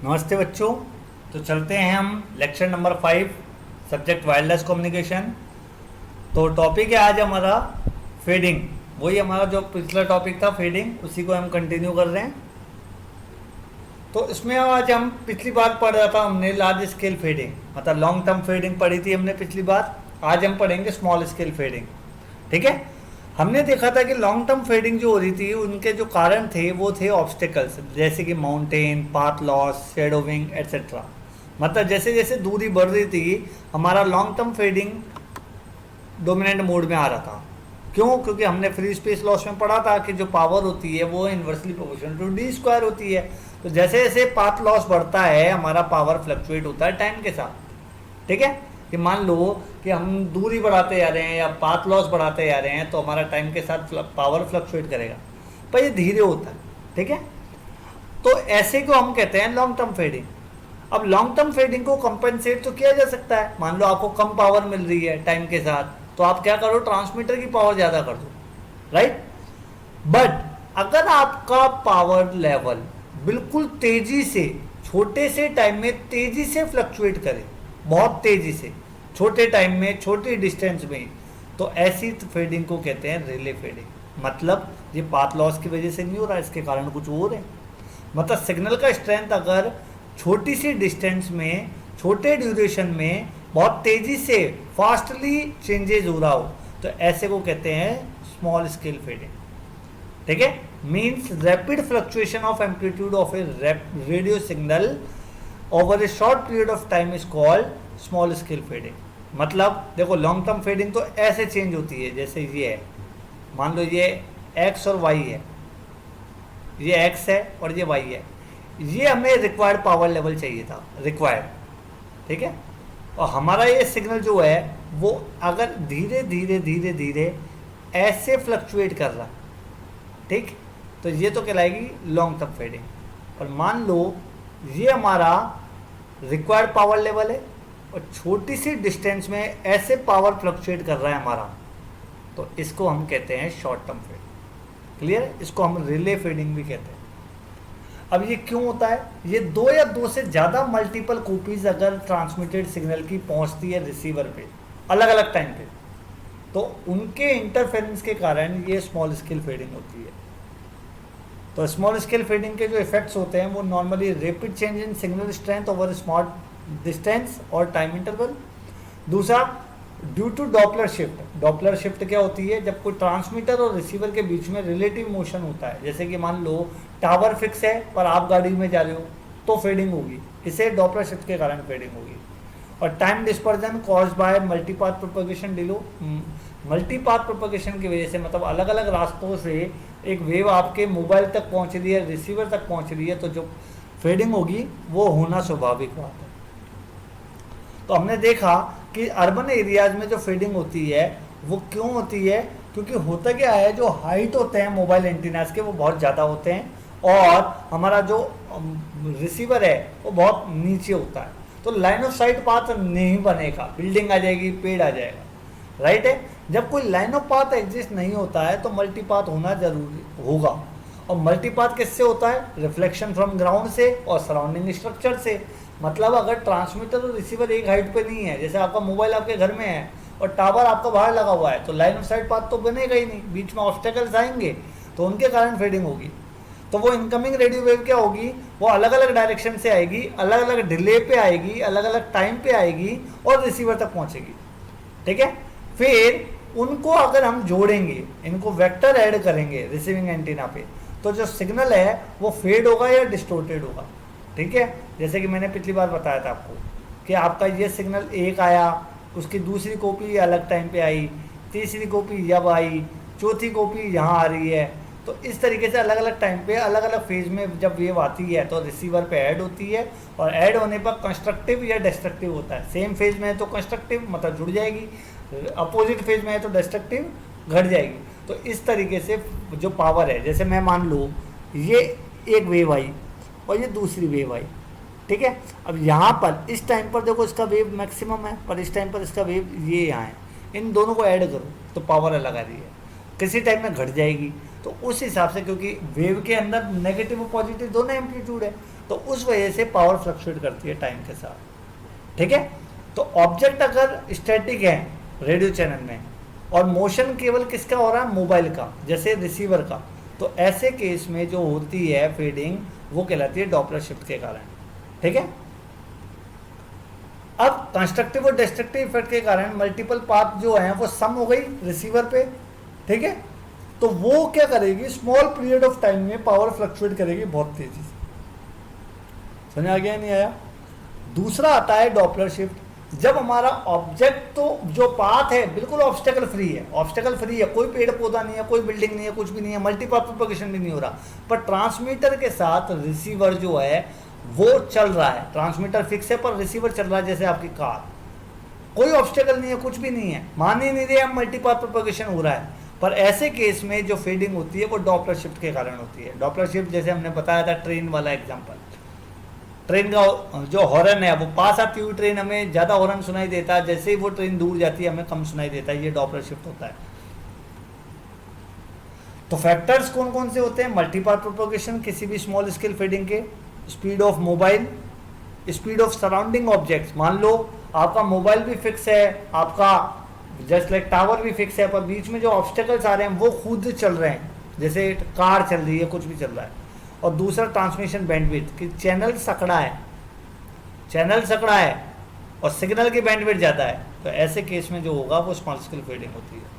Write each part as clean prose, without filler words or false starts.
नमस्ते बच्चों। तो चलते हैं हम lecture number 5 subject wireless communication. तो टॉपिक है आज हमारा फेडिंग। वही हमारा जो पिछला टॉपिक था फेडिंग, उसी को हम कंटिन्यू कर रहे हैं। तो इसमें आज हम पिछली बार पढ़ रहा था हमने लार्ज स्केल फेडिंग, मतलब लॉन्ग टर्म फेडिंग पढ़ी थी हमने पिछली बार। आज हम पढ़ेंगे स्मॉल स्केल फेडिंग। ठीक है। हमने देखा था कि लॉन्ग टर्म फेडिंग जो हो रही थी उनके जो कारण थे वो थे ऑब्स्टेकल्स, जैसे कि माउंटेन, पाथ लॉस, शेडोविंग एट्सेट्रा। मतलब जैसे जैसे दूरी बढ़ रही थी हमारा long term fading dominant mode में आ रहा था। क्यों? क्योंकि हमने फ्री स्पेस लॉस में पढ़ा था कि जो पावर होती है वो inversely proportional to the square होती है। तो जैसे जैसे पाथ लॉस बढ़ता है हमारा पावर फ्लक्चुएट होता है टाइम के साथ। ठीक है। कि मान लो कि हम दूरी बढ़ाते जा रहे हैं या पाथ लॉस बढ़ाते जा रहे हैं तो हमारा टाइम के साथ पावर फ्लक्चुएट करेगा, पर ये धीरे होता है। ठीक है। तो ऐसे को हम कहते हैं लॉन्ग टर्म फेडिंग। अब लॉन्ग टर्म फेडिंग को कंपेंसेट तो किया जा सकता है। मान लो आपको कम पावर मिल रही है टाइम के साथ, तो आप क्या करो, ट्रांसमीटर की पावर ज़्यादा कर दो, राइट। बट अगर आपका पावर लेवल बिल्कुल तेजी से छोटे से टाइम में तेजी से फ्लक्चुएट करे, बहुत तेजी से, छोटे टाइम में, छोटी डिस्टेंस में, तो ऐसी फेडिंग को कहते हैं रिले फेडिंग। मतलब ये पाथ लॉस की वजह से नहीं हो रहा, इसके कारण कुछ और है। मतलब सिग्नल का स्ट्रेंथ अगर छोटी सी डिस्टेंस में, छोटे ड्यूरेशन में बहुत तेजी से फास्टली चेंजेस हो रहा हो, तो ऐसे को कहते हैं स्मॉल स्केल फेडिंग। ठीक है। Means rapid fluctuation of amplitude of A radio signal over A short period of time is called small scale fading. मतलब देखो लॉन्ग टर्म फेडिंग तो ऐसे चेंज होती है, जैसे ये है, मान लो ये x और y है, ये x है और ये y है। ये हमें रिक्वायर्ड पावर लेवल चाहिए था, रिक्वायर्ड। ठीक है। और हमारा ये सिग्नल जो है वो अगर धीरे धीरे धीरे धीरे ऐसे फ्लक्चुएट कर रहा, ठीक, तो ये तो कहलाएगी लॉन्ग टर्म फेडिंग। और मान लो ये हमारा रिक्वायर्ड पावर लेवल है और छोटी सी डिस्टेंस में ऐसे पावर फ्लक्चुएट कर रहा है हमारा, तो इसको हम कहते हैं शॉर्ट टर्म फेडिंग। क्लियर? इसको हम रिले फेडिंग भी कहते हैं। अब ये क्यों होता है? ये दो या दो से ज़्यादा मल्टीपल कॉपीज अगर ट्रांसमिटेड सिग्नल की पहुंचती है रिसीवर पे अलग अलग टाइम पे, तो उनके इंटरफेरेंस के कारण ये स्मॉल स्केल फेडिंग होती है। तो स्मॉल स्केल फेडिंग के जो इफेक्ट्स होते हैं वो normally rapid change in signal strength over small distance और टाइम इंटरवल। दूसरा, due to Doppler shift. Doppler shift क्या होती है? जब कोई ट्रांसमीटर और रिसीवर के बीच में रिलेटिव मोशन होता है, जैसे कि मान लो टावर फिक्स है पर आप गाड़ी में जा रहे हो तो फेडिंग होगी, इसे डॉपलर शिफ्ट के कारण फेडिंग होगी। और time dispersion caused by multipath propagation delay. Multipath propagation की वजह से, मतलब अलग अलग रास्तों से एक वेव आपके मोबाइल तक पहुंच रही है, रिसीवर तक पहुंच रही है, तो जो फेडिंग होगी वो होना स्वाभाविक बात है। तो हमने देखा कि अर्बन एरियाज में जो फेडिंग होती है वो क्यों होती है? क्योंकि होता क्या है, जो हाइट होते हैं मोबाइल एंटीनास के वो बहुत ज़्यादा होते हैं और हमारा जो रिसीवर है वो बहुत नीचे होता है, तो लाइन ऑफ साइट पाथ नहीं बनेगा, बिल्डिंग आ जाएगी, पेड़ आ जाएगा, राइट है। जब कोई लाइन ऑफ पाथ एग्जिस्ट नहीं होता है तो मल्टीपाथ होना जरूरी होगा। और मल्टीपाथ किससे होता है? रिफ्लेक्शन फ्रॉम ग्राउंड से और सराउंडिंग स्ट्रक्चर से। मतलब अगर ट्रांसमीटर और रिसीवर एक हाइट पे नहीं है, जैसे आपका मोबाइल आपके घर में है और टावर आपका बाहर लगा हुआ है, तो लाइन ऑफ साइट पाथ तो बनेगा ही नहीं, बीच में ऑब्स्टेकल्स आएंगे, तो उनके कारण फेडिंग होगी। तो वो इनकमिंग रेडियो वेव क्या होगी, वो अलग अलग डायरेक्शन से आएगी, अलग अलग डिले पे आएगी, अलग अलग टाइम पे आएगी और रिसीवर तक पहुंचेगी। ठीक है। फिर उनको अगर हम जोड़ेंगे, इनको वेक्टर ऐड करेंगे रिसीविंग एंटीना पे, तो जो सिग्नल है वो फेड होगा या डिस्टोर्टेड होगा। ठीक है। जैसे कि मैंने पिछली बार बताया था आपको कि आपका ये सिग्नल एक आया, उसकी दूसरी कॉपी अलग टाइम पे आई, तीसरी कॉपी जब आई, चौथी कॉपी यहाँ आ रही है, तो इस तरीके से अलग अलग टाइम पे अलग अलग फेज में जब वेव आती है तो रिसीवर पे ऐड होती है, और ऐड होने पर कंस्ट्रक्टिव या डिस्ट्रक्टिव होता है। सेम फेज में है तो कंस्ट्रक्टिव मतलब जुड़ जाएगी, अपोजिट फेज में है तो डिस्ट्रक्टिव घट जाएगी। तो इस तरीके से जो पावर है, जैसे मैं मान लो ये एक वेव आई और ये दूसरी वेव आई, ठीक है। अब यहाँ पर इस टाइम पर देखो इसका वेव मैक्सिमम है, पर इस टाइम पर इसका वेव ये यहाँ है, इन दोनों को ऐड करो तो पावर अलग आ रही है, किसी टाइम में घट जाएगी। तो उस हिसाब से, क्योंकि वेव के अंदर नेगेटिव और पॉजिटिव दोनों एम्पलीट्यूड है, तो उस वजह से पावर फ्लक्चुएट करती है टाइम के साथ। ठीक है, तो ऑब्जेक्ट अगर स्टैटिक है रेडियो चैनल में और मोशन केवल किसका हो रहा है, मोबाइल का, जैसे रिसीवर का, तो ऐसे केस में जो होती है फेडिंग वो कहलाती है डॉपलर शिफ्ट के कारण। ठीक है, अब कंस्ट्रक्टिव और डिस्ट्रक्टिव इफेक्ट के कारण मल्टीपल पाथ जो है वो सम हो गई रिसीवर पे। ठीक है, तो वो क्या करेगी, स्मॉल पीरियड ऑफ टाइम में पावर फ्लक्चुएट करेगी बहुत तेजी से। समझ आ गया नहीं आया? दूसरा आता है डॉपलर शिफ्ट, जब हमारा ऑब्जेक्ट तो जो पाथ है बिल्कुल ऑब्स्टेकल फ्री है, ऑब्स्टेकल फ्री है, कोई पेड़ पौधा नहीं है, कोई बिल्डिंग नहीं है, कुछ भी नहीं है, मल्टीपाथ प्रोपगेशन भी नहीं हो रहा, पर ट्रांसमीटर के साथ रिसीवर जो है वो चल रहा है। ट्रांसमीटर फिक्स है पर रिसीवर चल रहा है, जैसे आपकी कार, कोई ऑब्स्टेकल नहीं है, कुछ भी नहीं है, मान ही नहीं रहे हम मल्टीपाथ प्रोपगेशन हो रहा है। पर ऐसे केस में जो फेडिंग होती है वो डॉपलर शिफ्ट के कारण होती है। डॉपलर शिफ्ट जैसे हमने बताया था ट्रेन वाला एग्जांपल, ट्रेन का जो हॉर्न है वो पास आती हुई ट्रेन हमें ज़्यादा हॉर्न सुनाई देता है, जैसे ही वो ट्रेन दूर जाती है हमें कम सुनाई देता है, ये डॉपलर शिफ्ट होता है। तो फैक्टर्स कौन कौन से होते हैं, मल्टीपाथ प्रोपगेशन किसी भी स्मॉल स्केल फेडिंग के, speed of mobile, speed of surrounding objects. मान लो आपका मोबाइल भी फिक्स है, आपका जस्ट लाइक टावर भी फिक्स है, पर बीच में जो ऑब्स्टेकल्स आ रहे हैं वो खुद चल रहे हैं, जैसे कार चल रही है, कुछ भी चल रहा है। और दूसरा ट्रांसमिशन बैंडविड्थ, कि चैनल सकड़ा है, चैनल सकड़ा है और सिग्नल की बैंडविड्थ ज़्यादा है, तो ऐसे केस में जो होगा वो स्मॉल स्केल फेडिंग होती है।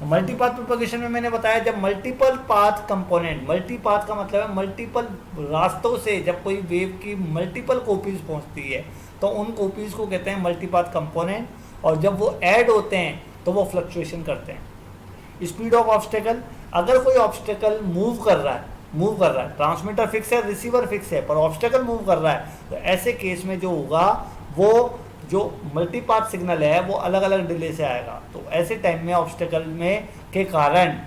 मल्टीपाथ प्रोपगेशन में मैंने बताया जब मल्टीपल पाथ कंपोनेंट, मल्टीपाथ का मतलब है मल्टीपल रास्तों से जब कोई वेव की मल्टीपल कॉपीज पहुंचती है तो उन कॉपीज को कहते हैं मल्टीपाथ कंपोनेंट, और जब वो ऐड होते हैं तो वो फ्लक्चुएशन करते हैं। स्पीड ऑफ ऑब्स्टेकल, अगर कोई ऑब्स्टेकल मूव कर रहा है, ट्रांसमीटर फिक्स है, रिसीवर फिक्स है, पर ऑब्स्टेकल मूव कर रहा है, तो ऐसे केस में जो होगा वो जो मल्टीपाथ सिग्नल है वो अलग अलग डिले से आएगा। तो ऐसे टाइम में ऑब्स्टेकल में के कारण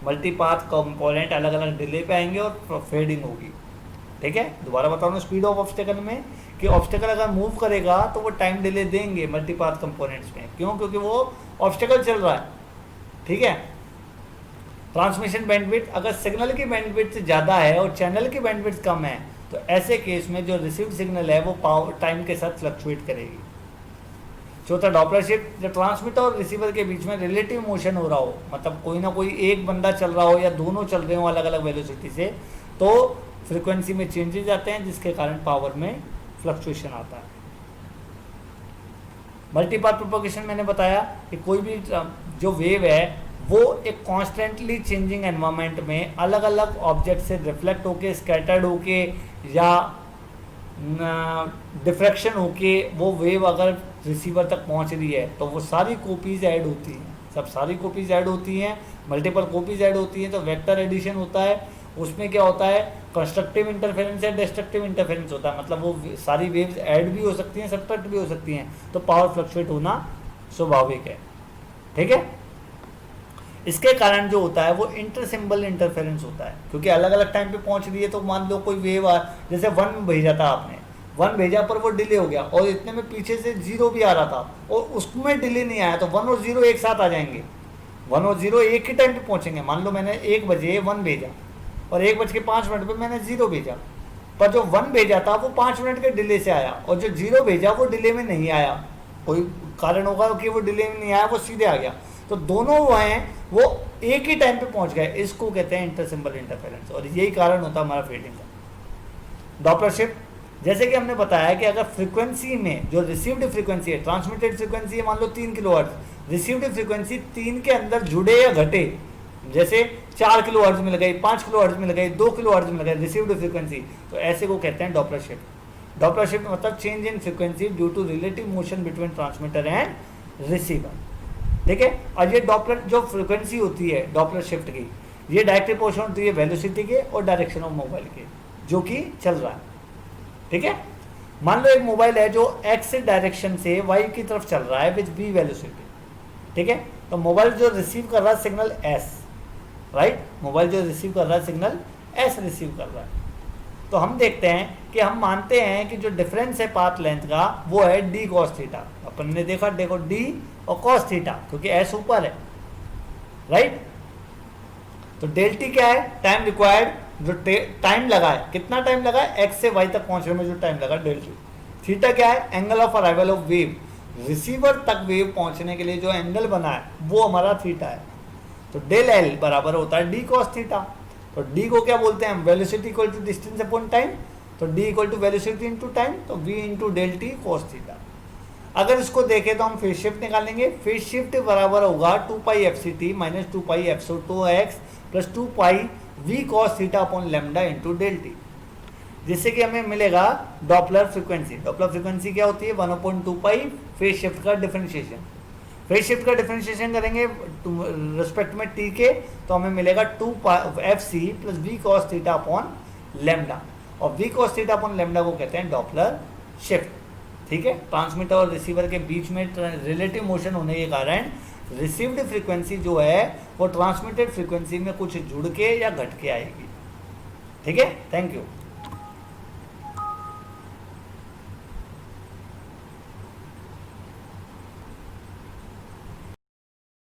मल्टीपाथ कंपोनेंट अलग अलग डिले पे आएंगे और फेडिंग होगी। ठीक है, दोबारा बता रहा हूँ, स्पीड ऑफ ऑब्स्टेकल में कि ऑब्स्टेकल अगर मूव करेगा तो वो टाइम डिले देंगे मल्टीपाथ कंपोनेंट्स में, क्यों, क्योंकि वो ऑब्स्टेकल चल रहा है। ठीक है, ट्रांसमिशन बैंडविड्थ, अगर सिग्नल की बैंडविड्थ ज़्यादा है और चैनल की बैंडविड्थ कम है तो ऐसे केस में जो रिसीव्ड सिग्नल है वो पावर टाइम के साथ फ्लक्चुएट करेगी। चौथा डॉपलर शिफ्ट, जब ट्रांसमीटर और रिसीवर के बीच में रिलेटिव मोशन हो रहा हो, मतलब कोई ना कोई एक बंदा चल रहा हो या दोनों चल रहे हो अलग अलग वेलोसिटी से, तो फ्रीक्वेंसी में चेंजेस आते हैं जिसके कारण पावर में फ्लक्चुएशन आता है। मल्टीपाथ प्रोपगेशन मैंने बताया कि कोई भी जो वेव है वो एक कॉन्स्टेंटली चेंजिंग एनवायरनमेंट में अलग अलग ऑब्जेक्ट से रिफ्लेक्ट होके, स्कैटर्ड होके या डिफ्रैक्शन होके वो वेव अगर रिसीवर तक पहुंच रही है तो वो सारी कॉपीज़ ऐड होती हैं, सब सारी कॉपीज़ ऐड होती हैं, मल्टीपल कॉपीज़ ऐड होती हैं, तो वेक्टर एडिशन होता है। उसमें क्या होता है, कंस्ट्रक्टिव इंटरफेरेंस या डिस्ट्रक्टिव इंटरफेरेंस होता है, मतलब वो सारी वेव्स ऐड भी हो सकती हैं, सब्ट्रैक्ट भी हो सकती हैं, तो पावर फ्लक्चुएट होना स्वाभाविक है। ठीक है, इसके कारण जो होता है वो इंटर सिंबल इंटरफेरेंस होता है, क्योंकि अलग अलग टाइम पे पहुंच रही है। तो मान लो कोई वेव जैसे 1 भेजा था आपने, 1 भेजा पर वो डिले हो गया और इतने में पीछे से 0 भी आ रहा था और उसमें डिले नहीं आया, तो 1 और 0 एक साथ आ जाएंगे, 1 और 0 एक ही टाइम पे पहुंचेंगे। मान लो मैंने 1 बजे 1 भेजा और 1:05 पे मैंने 0 भेजा, पर जो 1 भेजा था वो 5 मिनट के डिले से आया और जो 0 भेजा वो डिले में नहीं आया, कोई कारण होगा कि वो डिले में नहीं आया, वो सीधे आ गया, तो दोनों वो हैं वो एक ही टाइम पे पहुंच गए। इसको कहते हैं इंटर सिंबल इंटरफेरेंस, और यही कारण होता है हमारा फेडिंग का। डॉपलर शिफ्ट, जैसे कि हमने बताया कि अगर फ्रीक्वेंसी में जो रिसीव्ड फ्रीक्वेंसी है, ट्रांसमिटेड फ्रीक्वेंसी है मान लो 3 किलोहर्ट्ज, रिसीव्ड फ्रीक्वेंसी 3 के अंदर जुड़े या घटे, जैसे 4 किलोहर्ट्ज मिल गई, 5 किलोहर्ट्ज मिल गई, 2 किलोहर्ट्ज मिल गए रिसीव्ड फ्रीक्वेंसी, तो ऐसे को कहते हैं डॉपलर शिफ्ट। डॉपलर शिफ्ट मतलब change in frequency due to relative motion between transmitter and receiver. ठीक है, और ये डॉपलर जो फ्रीक्वेंसी होती है डॉपलर शिफ्ट की, ये डायरेक्ट प्रोपोर्शनल होती है वेलोसिटी के और डायरेक्शन ऑफ मोबाइल के जो कि चल रहा है। ठीक है, मान लो एक मोबाइल है जो एक्स डायरेक्शन से वाई की तरफ चल रहा है विद बी वेलोसिटी। ठीक है, तो मोबाइल जो रिसीव कर रहा है सिग्नल एस, राइट, मोबाइल जो रिसीव कर रहा है सिग्नल एस रिसीव कर रहा है। तो हम देखते हैं कि हम मानते हैं कि जो डिफरेंस है पाथ लेंथ का वो है डी कॉस थीटा। अपन ने देखा, देखो डी और कॉस थीटा, क्योंकि एस ऊपर है, राइट। तो डेल टी क्या है, टाइम रिक्वायर्ड जो टाइम लगा है, कितना टाइम लगा है, एक्स से वाई तक पहुंचने में जो टाइम लगा डेल टी। थीटा क्या है, angle of arrival of wave, receiver तक वेव पहुंचने के लिए जो एंगल बना है वो हमारा थीटा है। तो डेल एल बराबर होता है डी कॉस थीटा। तो डी को क्या बोलते हैं, velocity equal to distance upon time, तो D equal to velocity into time, तो V into del T cos theta. अगर इसको देखें तो हम फेज शिफ्ट निकालेंगे, फेज शिफ्ट बराबर होगा 2 pi F C T minus 2 pi F so 2 X plus 2 pi V cos theta upon lambda into del T, जिससे कि हमें मिलेगा डॉपलर फ्रीक्वेंसी। डॉपलर फ्रीक्वेंसी क्या होती है, 1/2 पाई फेज शिफ्ट का डिफरेंशिएशन। फेज शिफ्ट का डिफरेंशिएशन करेंगे रिस्पेक्ट में टी के, तो हमें मिलेगा 2 F C plus V cos theta upon lambda, और V cos theta upon lambda को कहते हैं डॉपलर शिफ्ट। ठीक है, ट्रांसमीटर और रिसीवर के बीच में रिलेटिव मोशन होने के कारण रिसीव्ड फ्रीक्वेंसी जो है वो ट्रांसमिटेड फ्रीक्वेंसी में कुछ जुड़ के या घट के आएगी। ठीक है, थैंक यू।